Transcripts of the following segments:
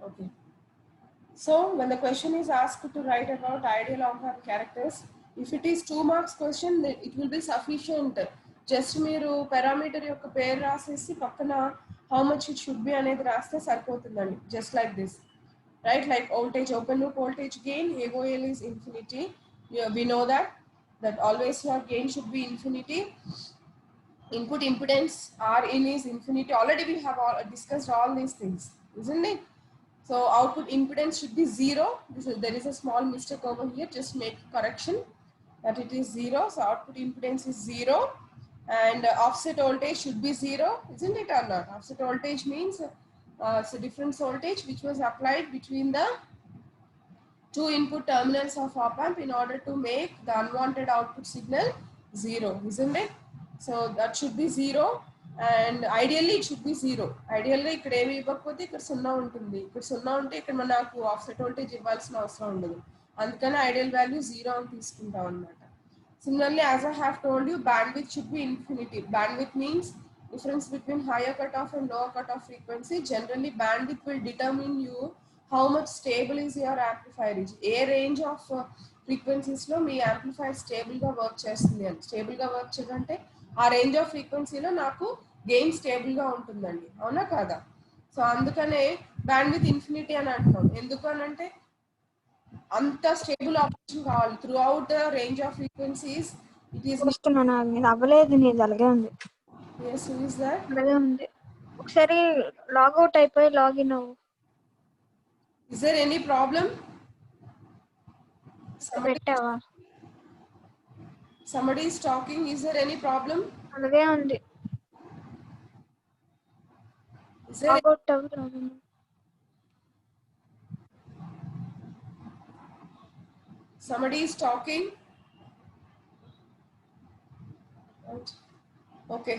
Okay. So when the question is asked to write about ideal op-amp characters, if it is 2 marks question, then it will be sufficient. Just మీరు parameter యొక్క పేరు రాసేసి పక్కన how much it should be అనేది రాస్తే సరిపోతుందండి. Just like this. Right? Like voltage, open loop voltage gain, AOL is infinity. Yeah, we know that always your gain should be infinity. Input impedance R in is infinity. Already we have discussed all these things, isn't it? So output impedance should be 0. There is a small mistake over here. Just make correction that it is 0. So output impedance is 0. And offset voltage should be 0. Isn't it or not? Offset voltage means it's a difference voltage which was applied between the two input terminals of op-amp in order to make the unwanted output signal 0. Isn't it? So that should be 0. And ideally it should be 0. Ideally ఇక్కడ ఏమి ఇవ్వకపోతే ఇక్కడ 0 ఉంటుంది. ఇక్కడ 0 ఉంటే ఇక్కడ మనకు offset voltage ఇవ్వాల్సిన అవసరం ఉండదు. అందుకని ఐడియల్ వాల్యూ 0 అని తీసుకుంటాం అన్నమాట. Similarly, as I have told you, bandwidth should be infinity. Bandwidth means difference between higher cutoff and lower cutoff frequency. Generally, bandwidth will determine you how much stable is your amplifier. A range of frequencies లో మీ amplifier stable గా work చేస్తుంది అని. Stable గా work చేయాలంటే ఆ range of ఫ్రీక్వెన్సీలో నాకు gain stable గా ఉంటుందండి. అవునా కాదా? సో అందుకనే బ్యాండ్విత్ ఇన్ఫినిటీ అని అంటున్నాం. ఎందుకు అని అంటే అంత స్టేబుల్ ఆపరేషన్ కావాలి through out the range of frequencies. It is చూస్తున్నాను, నీది అవ్వలేదు, నీది అలాగే ఉంది. yes, who is that? అలాగే ఉంది. ఒకసారి లాగౌట్ అయిపోయి లాగిన్ అవ్వు. Is there any problem? పెట్టావా? Somebody is talking. Is there any problem? అలాగే ఉంది. Is there లాగౌట్ అవ్వు, లాగిన్ అవ్వు. somebody is talking? Right. Okay.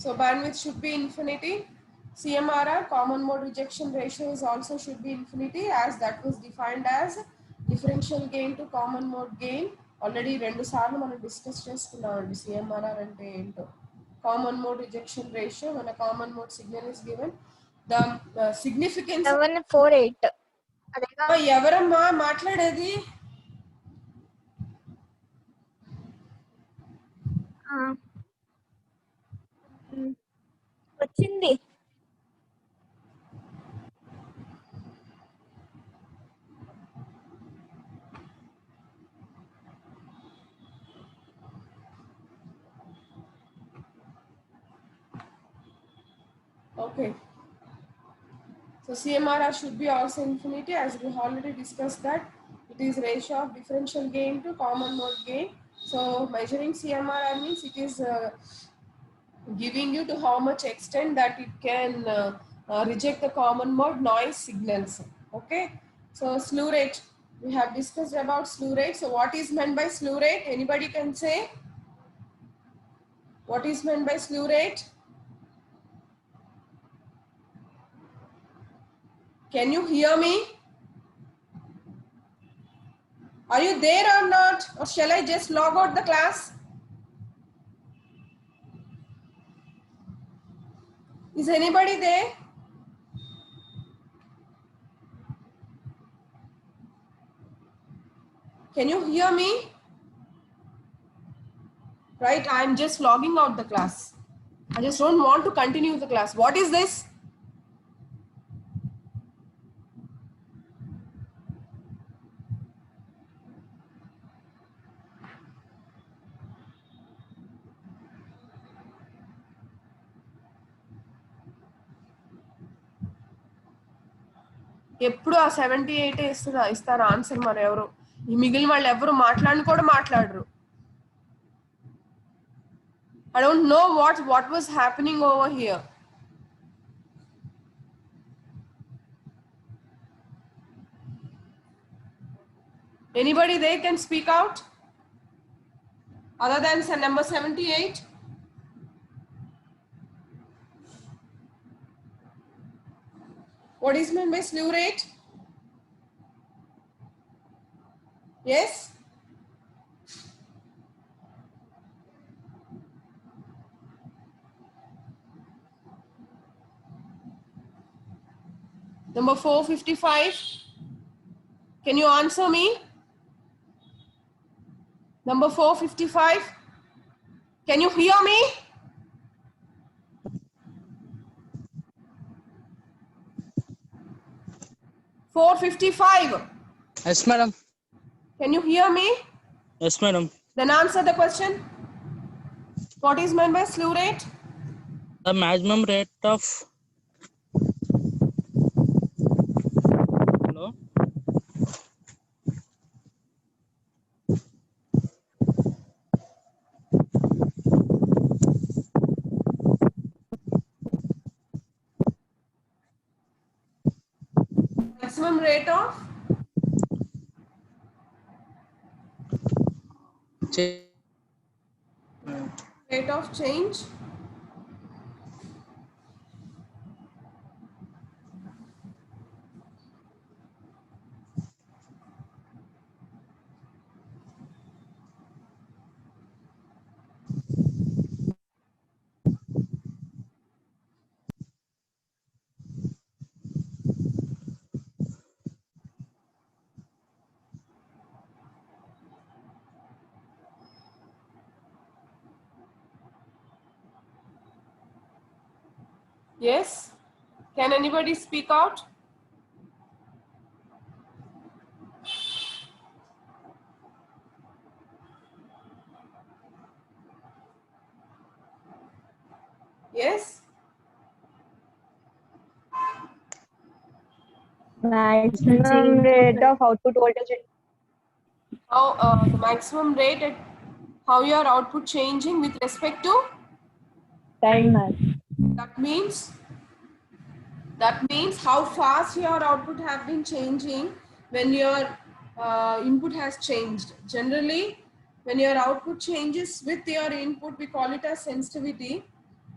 So bandwidth should be infinity. CMRR, common mode rejection ratio, is also should be infinity, as that was defined as differential gain to common mode gain. Already రెండు సార్లు మనం discuss చేసుకున్నామండి CMRR అంటే ఏంటో. Common mode rejection ratio when a common mode signal is given. The significance 748. అదేగా ఎవరమ్మా మాట్లాడేది? వచ్చింది. Okay. So CMRR should be also infinity, as we already discussed that it is ratio of differential gain to common mode gain. So measuring CMRR means it is giving you to how much extent that it can reject the common mode noise signals. Okay. So slew rate, we have discussed about slew rate. So what is meant by slew rate? Anybody can say? What is meant by slew rate? Can you hear me? Are you there or not? Or shall I just log out the class? Is anybody there? Can you hear me? Right, I am just logging out the class. I just don't want to continue the class. What is this? ఎప్పుడు ఆ 78 ఇస్తారు answer. మరి ఎవరు ఈ మిగిలిన వాళ్ళు ఎవరు మాట్లాడిన కూడా మాట్లాడరు. I don't know what was happening over here. Anybody there can speak out other than number 78? What is meant by slew rate? Yes? Number 455. Can you answer me? Number 455. Can you hear me? $455. Yes, madam. Can you hear me? Yes, madam. Then answer the question. What is meant by slew rate? The maximum rate of hello. Maximum rate of change. Yes. Can anybody speak out? Yes. Maximum rate of output voltage. How the maximum rate at how your output changing with respect to? Timer. That means how fast your output have been changing when your input has changed. Generally, when your output changes with your input, we call it as sensitivity.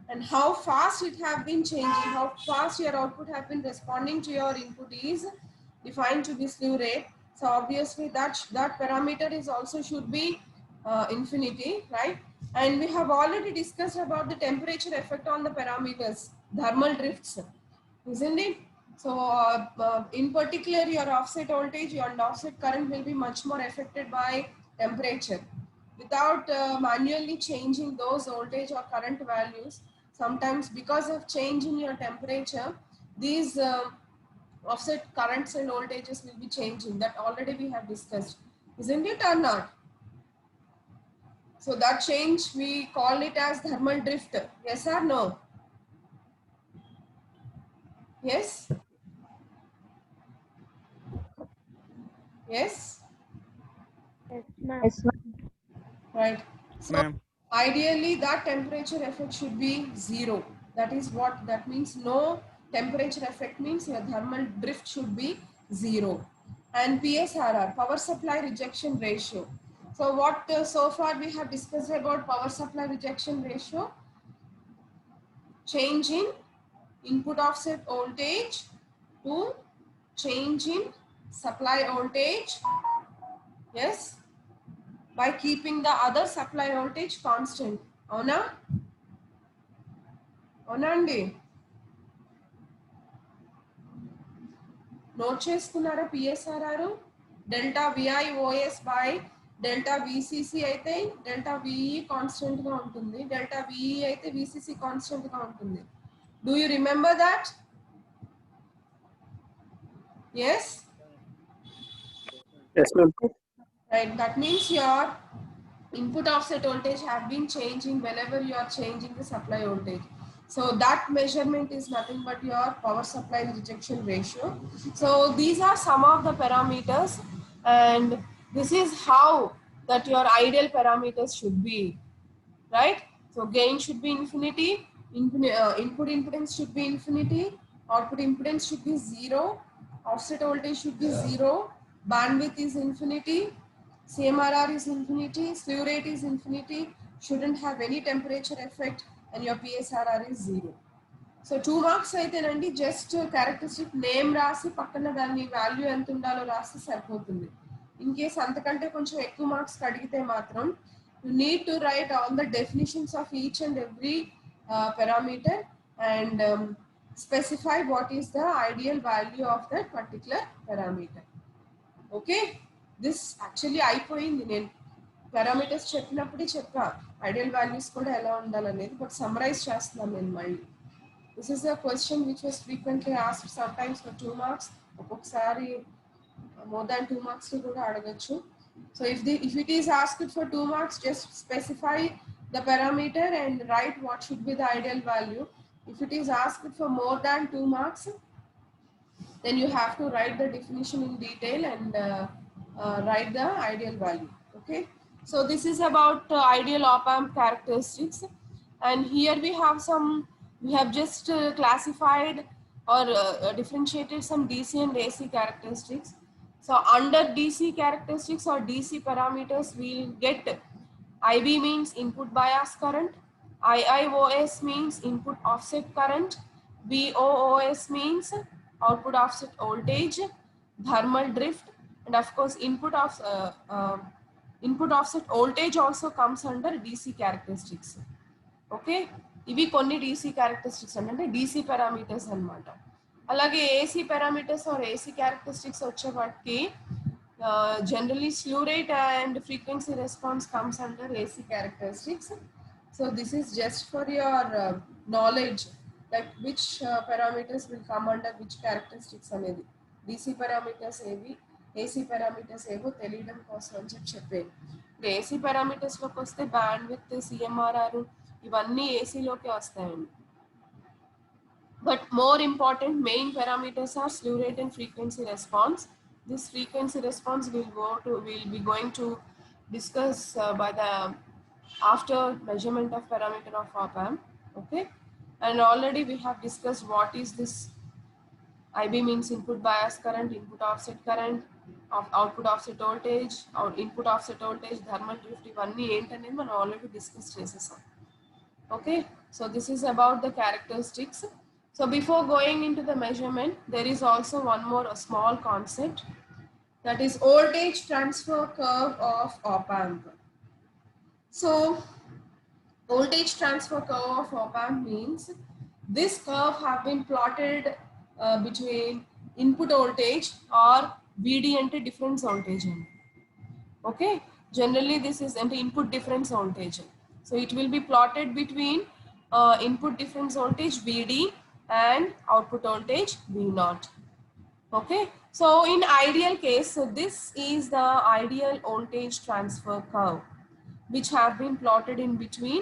And how fast it have been changing, how fast your output have been responding to your input is defined to be slew rate. So obviously that parameter is also should be infinity, right? And we have already discussed about the temperature effect on the parameters, thermal drifts, isn't it? So in particular, your offset voltage, your offset current will be much more affected by temperature. Without manually changing those voltage or current values, sometimes because of change in your temperature, these offset currents and voltages will be changing. That already we have discussed, isn't it or not? So that change, we call it as thermal drift. Yes or no? Yes? Yes? Yes, ma'am. Right. So Ma'am. ideally that temperature effect should be zero. That is what that means. No temperature effect means your thermal drift should be zero. And PSRR, power supply rejection ratio. So what so far we have discussed about power supply rejection ratio? Change in input offset voltage to change in supply voltage. Yes, by keeping the other supply voltage constant. Avuna? Avuna andi? Note చేసుకున్నారా PSRR? Delta VI OS by delta VCC అయితే delta VE constant గా ఉంటుంది. Delta VE అయితే VCC constant గా ఉంటుంది. Do you remember that? Yes? Yes, ma'am. Right. That means your input offset voltage have been changing whenever you are changing the supply voltage. So that measurement is nothing but your power supply rejection ratio. So these are some of the parameters, and this is how that your ideal parameters should be, right? So gain should be infinity, input impedance should be infinity, output impedance should be zero, offset voltage should be zero, bandwidth is infinity, CMRR is infinity, slew rate is infinity, shouldn't have any temperature effect, and your PSRR is zero. So 2 marks అయితేనండి just characteristic name రాసి పక్కన దాని value ఎంత ఉండాలో రాస్తే సరిపోతుంది. In case అంతకంటే కొంచెం ఎక్కువ మార్క్స్ అడిగితే మాత్రం you need to write all the definitions of each and every parameter and specify what is the ideal value of that particular parameter. Okay, this actually అయిపోయింది. నేను పారామీటర్స్ చెప్పినప్పుడే చెప్పా ఐడియల్ వాల్యూస్ కూడా ఎలా ఉండాలనేది, బట్ సమ్మరైజ్ చేస్తున్నాను నేను మళ్ళీ. This is the question which was frequently asked some times for 2 marks, ఒక్కొక్కసారి more than 2 marks కి కూడా అడగచ్చు. So if it is asked for 2 marks, just specify the parameter and write what should be the ideal value. If it is asked for more than 2 marks, then you have to write the definition in detail and write the ideal value. Okay, so this is about ideal op-amp characteristics, and here we have just classified or differentiated some DC and AC characteristics. So under DC characteristics or DC parameters, we'll get IB means input bias current, IIOS means input offset current, BOOS means output offset voltage, thermal drift, and of course input offset voltage also comes under DC characteristics. Okay, ఇవి కొన్ని DC characteristics అంటే DC parameters అన్నమాట. అలాగే AC parameters or AC characteristics వచ్చే వాటికి generally slew rate and frequency response comes under AC characteristics. So this is just for your knowledge, like which parameters will come under which characteristics అనేది. DC parameters ఏవి, AC parameters ఏవో తెలియడం కోసం అని చెప్పేది. ఇప్పుడు AC parameters లోకి వస్తే బ్యాండ్ విత్, CMRR ఇవన్నీ ఏసీలోకి వస్తాయండి. But more important main parameters are slew rate and frequency response. This frequency response we'll be going to discuss after measurement of parameter of op-amp. Okay, and already we have discussed what is this. IB means input bias current, input offset current, output offset voltage, or input offset voltage, thermal drift, ఇవన్నీ ఏంటనేది మనం already discuss చేసేసాం. Okay, so this is about the characteristics. So before going into the measurement, there is also one more small concept, that is voltage transfer curve of op-amp. So voltage transfer curve of op-amp means this curve have been plotted between input voltage or VD ante difference voltage. Okay, generally this is input difference voltage. So it will be plotted between input difference voltage VD and output voltage V0. Okay, so in ideal case, so this is the ideal voltage transfer curve which have been plotted in between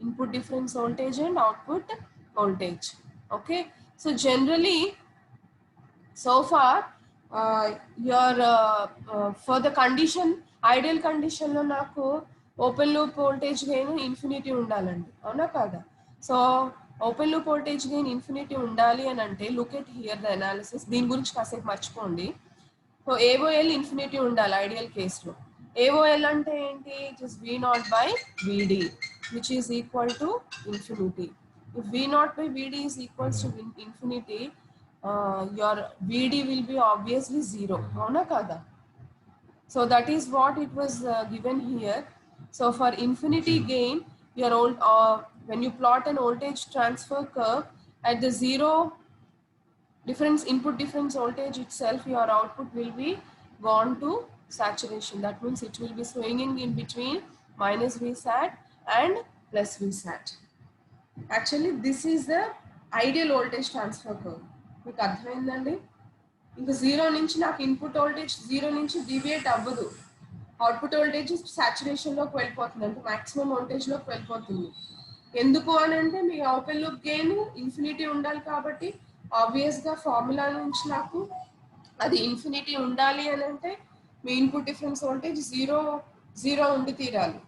input difference voltage and output voltage. Okay, so generally so far your for the condition, ideal condition lo naku open loop voltage gain infinity ఉండాలండి, అవునా కాదా? So open loop voltage gain infinity ఉండాలి అని అంటే look at here the analysis. దీని గురించి కాసేపు మర్చిపోండి. సో ఏఓఎల్ ఇన్ఫినిటీ ఉండాలి ఐడియల్ కేసులో. ఏఓఎల్ అంటే ఏంటి? It is V0 by VD which is equal to infinity. If V0 by VD is equals to infinity, your VD will be obviously 0, అవునా కాదా? So that is what it was given here. So for infinity gain, your when you plot an voltage transfer curve at the zero difference input difference voltage itself, your output will be gone to saturation. That means it will be swinging in between minus Vsat and plus Vsat. Actually this is the ideal voltage transfer curve. మీకు అర్థమైందండి? ఇంకా zero నుంచి నాకు input voltage zero నుంచి deviate అవ్వదు, output voltage సాచురేషన్లోకి వెళ్ళిపోతుంది, అంటే maximum వోల్టేజ్లోకి వెళ్ళిపోతుంది. ఎందుకు అని అంటే మీ ఓపెన్ లూప్ గెయిన్ ఇన్ఫినిటీ ఉండాలి కాబట్టి ఆబ్వియస్గా ఫార్ములా నుంచి నాకు అది ఇన్ఫినిటీ ఉండాలి అని అంటే మీ ఇన్పుట్ డిఫరెన్స్ వోల్టేజ్ జీరో ఉండి తీరాలి.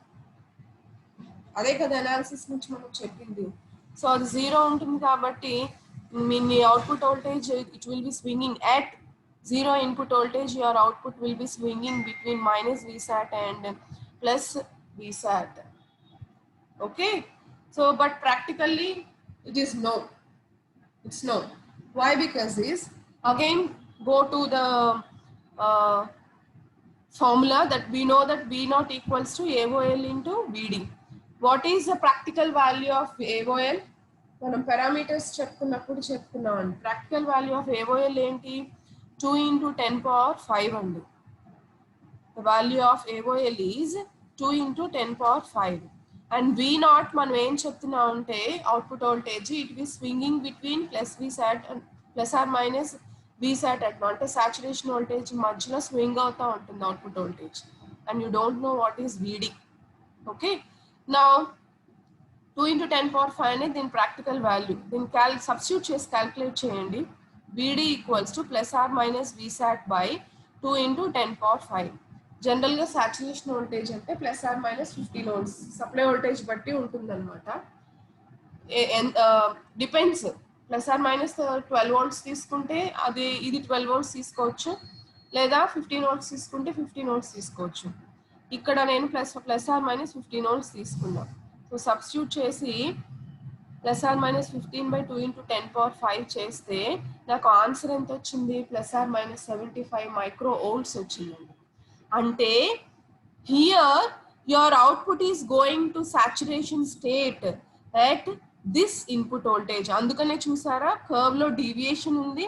అదే కదా అనాలిసిస్ నుంచి మనం చెప్పింది. సో అది జీరో ఉంటుంది కాబట్టి మీ output voltage it will be swinging at zero input voltage, your output will be swinging between minus Vsat and plus Vsat. Okay, so but practically it is no, it's no. Why? Because this again go to the formula that we know that V0 equals to AOL into VD. What is the practical value of AOL? మనం parameters చెప్పుకున్నాం అండి. Practical value of AOL ఏంటి? 2 into 10 power 5 అండి. The value of AOL is 2 into 10 power 5. And V0 మనం ఏం చెప్తున్నాం అంటే output voltage it be swinging between plus Vsat and plus or minus Vsat అట్లా అంటే సాచురేషన్ వోల్టేజ్ మధ్యలో స్వింగ్ అవుతూ ఉంటుంది output voltage. And you don't know what is VD. Okay, now 2 into 10 power 5 అనేది దీని ప్రాక్టికల్ వాల్యూ. దీన్ని substitute చేసి calculate చేయండి. VD equals to plus or minus Vsat by 2 into 10 power 5. జనరల్గా సాచురేషన్ వోల్టేజ్ అంటే plus or minus 15 volts supply voltage బట్టి ఉంటుంది అనమాట. Depends, plus or minus 12 volts తీసుకుంటే ఇది 12 volts తీసుకోవచ్చు, లేదా 15 volts తీసుకుంటే 15 volts తీసుకోవచ్చు. ఇక్కడ నేను ప్లస్ ఆర్ మైనస్ 15 volts తీసుకున్నాను. సో సబ్స్టిట్యూట్ చేసి plus or minus 15 by 2 into 10 power 5 చేస్తే నాకు ఆన్సర్ ఎంత వచ్చింది? Plus or minus 75 micro volts వచ్చిందండి. అంటే here your output is going to saturation state at this input voltage. అందుకనే చూసారా కర్వ్ లో డీవియేషన్ ఉంది.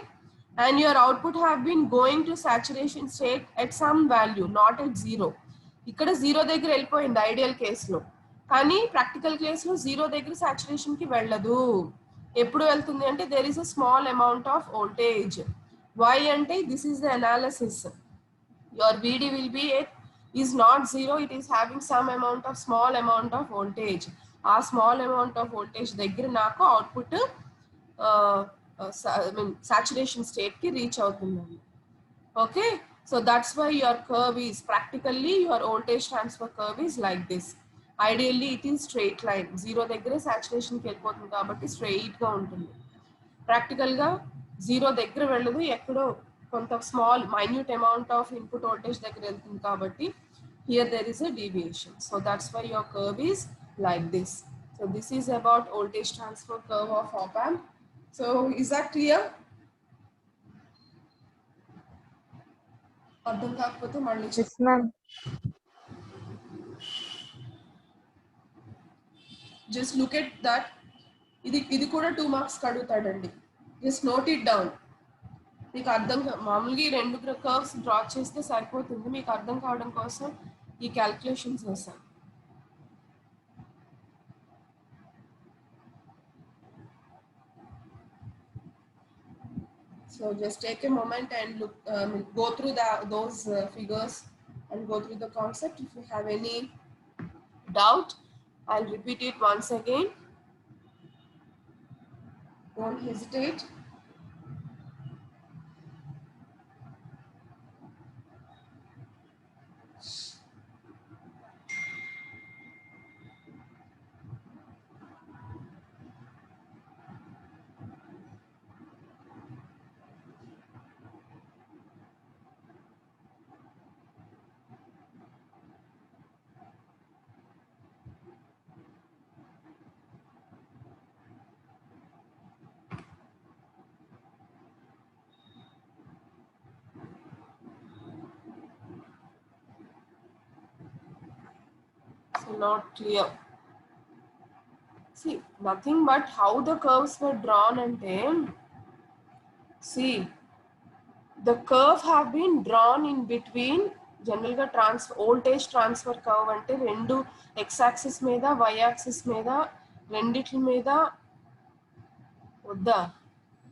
and your output have been going to saturation state at some value, not at 0. ఇక్కడ 0 దగ్గర వెళ్ళిపోయింది ideal కేసులో, కానీ ప్రాక్టికల్ కేసులో 0 దగ్గర సాచురేషన్ కి వెళ్ళదు. ఎప్పుడు వెళ్తుంది అంటే there is a small amount of voltage. why అంటే this is the analysis. your VD will be is not 0, it is having some amount of small amount of voltage. ఆ small amount of voltage దగ్గర నాకు output saturation state ki reach అవుతుందండి. Okay, so that's why your curve is practically your voltage transfer curve is like this. Ideally it is straight line. 0 దగ్గర saturation కి వెళ్ళిపోతుంది కాబట్టి straight గా ఉంటుంది. Practical గా 0 దగ్గర వెళ్ళదు, ఎక్కడో కొంత small minute amount of input voltage దగ్గర వెళ్తుంది కాబట్టి here there is a deviation. So that's why your curve is like this. So this is about voltage transfer curve of op amp. So is that clear? అర్థం కాకపోతే మళ్ళీ Yes, ma'am. just look at that. ఇది కూడా 2 marks అడుగుతాడండి. just note it down. మీకు అర్థం మామూలుగా ఈ రెండు కర్వ్స్ డ్రా చేస్తే సరిపోతుంది. మీకు అర్థం కావడం కోసం ఈ క్యాల్కులేషన్స్ చేస్తాను. So just take a moment and look, go through those figures and go through the concept. If you have any doubt, I'll repeat it once again. Don't hesitate. So not clear. See, nothing but how the curves were drawn and then see the curve have been drawn in between. General గా voltage transfer curve అంటే రెండు X axis మీద why axis మీద రెండిట్ల మీద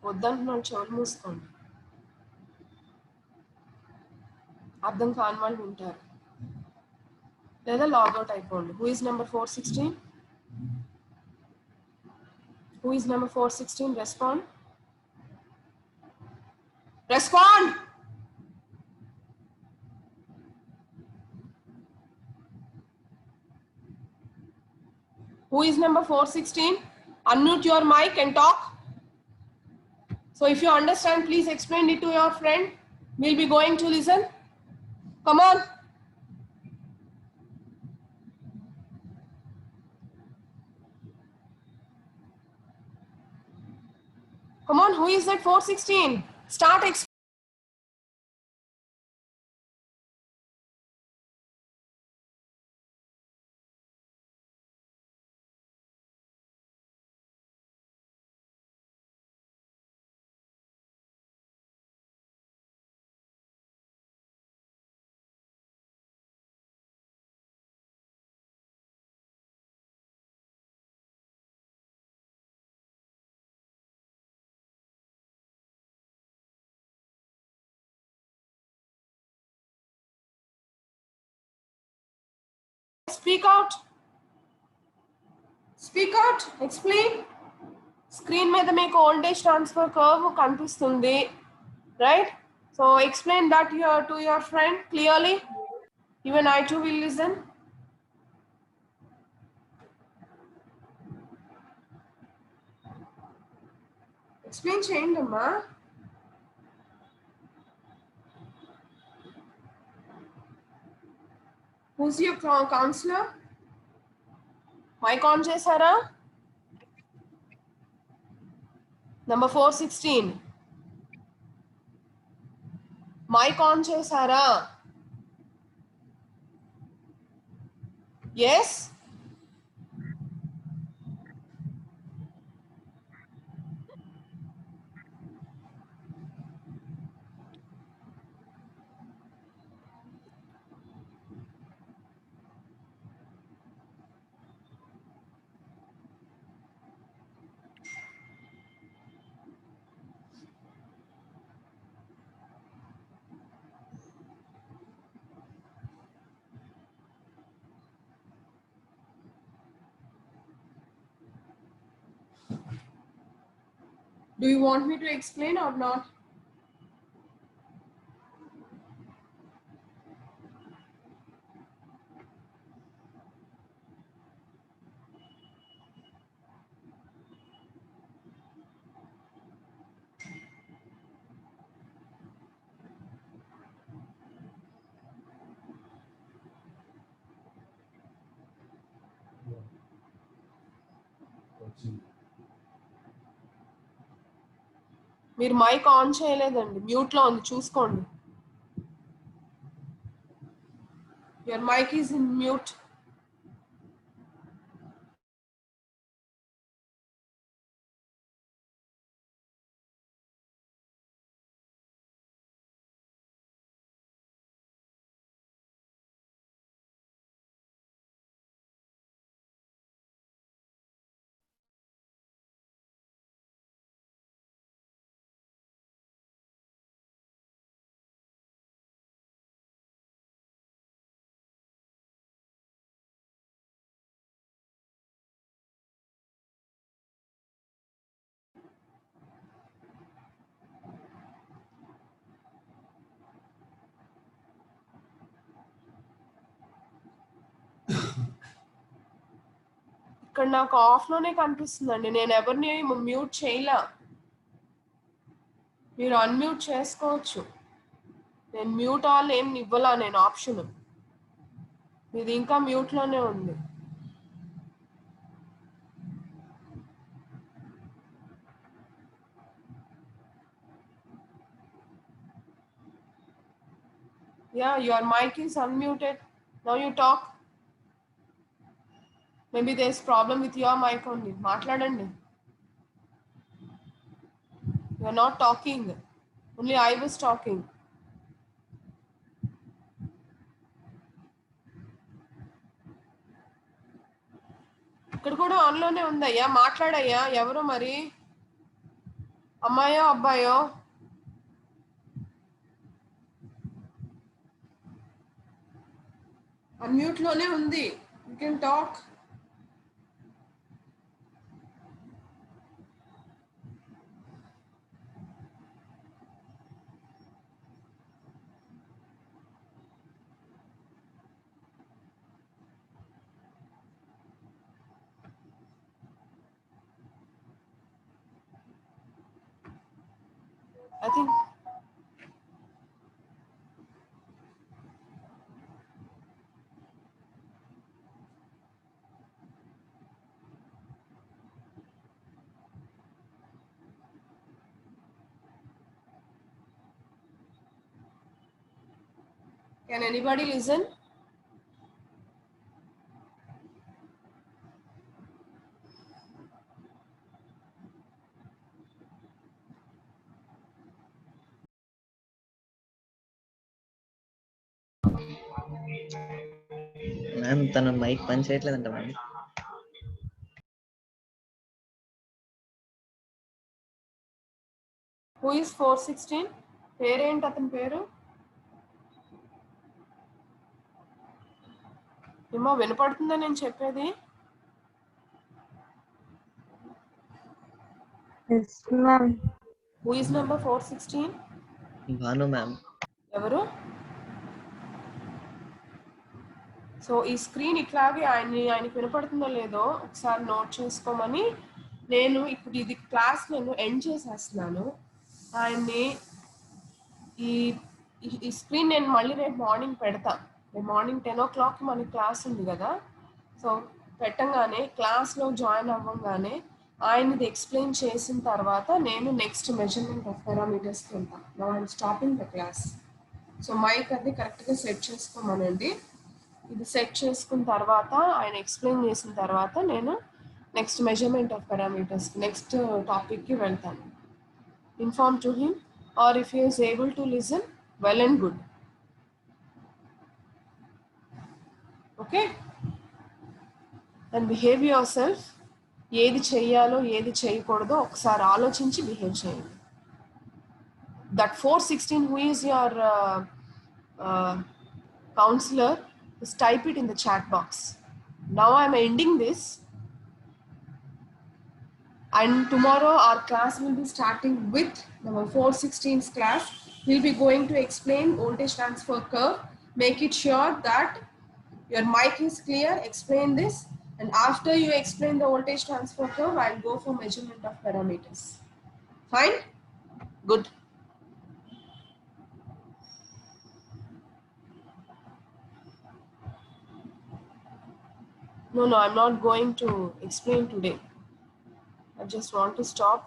వద్దంటున్నాను, చెవులు మూసుకోండి, అర్థం కాని వాళ్ళు ఉంటారు, లేదా లాగౌట్ అయిపోండి. Who is number 416? Who is number 416? Respond. Respond. Who is number 416? Unmute your mic and talk. So if you understand, please explain it to your friend. We'll be going to listen. Come on. Come on, who is that 416? Start explaining. Speak out. Speak out. Explain. Screen మీద మీకు voltage transfer curve కనిపిస్తుంది, right? So explain that to your friend clearly. Even I too will listen. Explain చేయండి అమ్మా. Who's your counselor? Mic on చేశారా? Number 416. Mic on చేశారా? Yes? Do you want me to explain or not? మీరు mic on చేయలేదండి, mute లో ఉంది, చూసుకోండి. Your mic is in mute. ఇక్కడ నాకు ఆఫ్ లోనే కనిపిస్తుందండి, నేను ఎవరిని మ్యూట్ చేయలా. మీరు అన్మ్యూట్ చేసుకోవచ్చు. నేను మ్యూట్ ఆల్ ఏం ఇవ్వలా, నేను ఆప్షన్. ఇది ఇంకా మ్యూట్ లోనే ఉంది. Yeah, your mic is unmuted. Now you talk. Maybe there's problem with your mic only. మాట్లాడండి. You're not talking. Only I was talking. ఇక్కడ కూడా ఆన్ లోనే ఉందయ్యా, మాట్లాడయ్యా. ఎవరో మరి, అమ్మాయో అబ్బాయో? అన్మ్యూట్ లోనే ఉంది. You can talk. I think can anybody listen? Ma'am తన మైక్ పని చేయట్లేదంట మ్యామ్. Who is 416? పేరేంటి అతని పేరు? ఏమో వినపడుతుందా నేను చెప్పేది? Yes, ma'am. Who is number 416? Bhanu ma'am. ఎవరు? సో ఈ స్క్రీన్ ఇట్లాగే ఆయనకి వినపడుతుందో లేదో ఒకసారి నోట్ చేసుకోమని నేను ఇప్పుడు ఇది క్లాస్ నేను ఎండ్ చేసేస్తున్నాను. ఆయన్ని ఈ ఈ స్క్రీన్ నేను మళ్ళీ రేపు మార్నింగ్ పెడతా. రేపు మార్నింగ్ 10 o'clock మనకి క్లాస్ ఉంది కదా. సో పెట్టంగానే క్లాస్లో జాయిన్ అవ్వగానే ఆయనది ఎక్స్ప్లెయిన్ చేసిన తర్వాత నేను నెక్స్ట్ మెజర్మెంట్ ఆఫ్ పారామీటర్స్కి వెళ్తాను. Now I'm stopping the class. So mic అది కరెక్ట్గా సెట్ చేసుకోమనండి. ఇది సెట్ చేసుకున్న తర్వాత ఆయన ఎక్స్ప్లెయిన్ చేసిన తర్వాత నేను next measurement of parameters next టాపిక్కి వెళ్తాను. Inform to him or if he is able to listen well and good. Okay, and behave yourself. ఏది చెయ్యాలో ఏది చేయకూడదో ఒకసారి ఆలోచించి బిహేవ్ చేయండి. That 416 who is your counselor, just type it in the chat box. Now I am ending this, and tomorrow our class will be starting with number 416's class. We'll be going to explain voltage transfer curve. Make it sure that your mic is clear. Explain this, and after you explain the voltage transfer curve, I'll go for measurement of parameters. Fine? Good. No, I'm not going to explain today. I just want to stop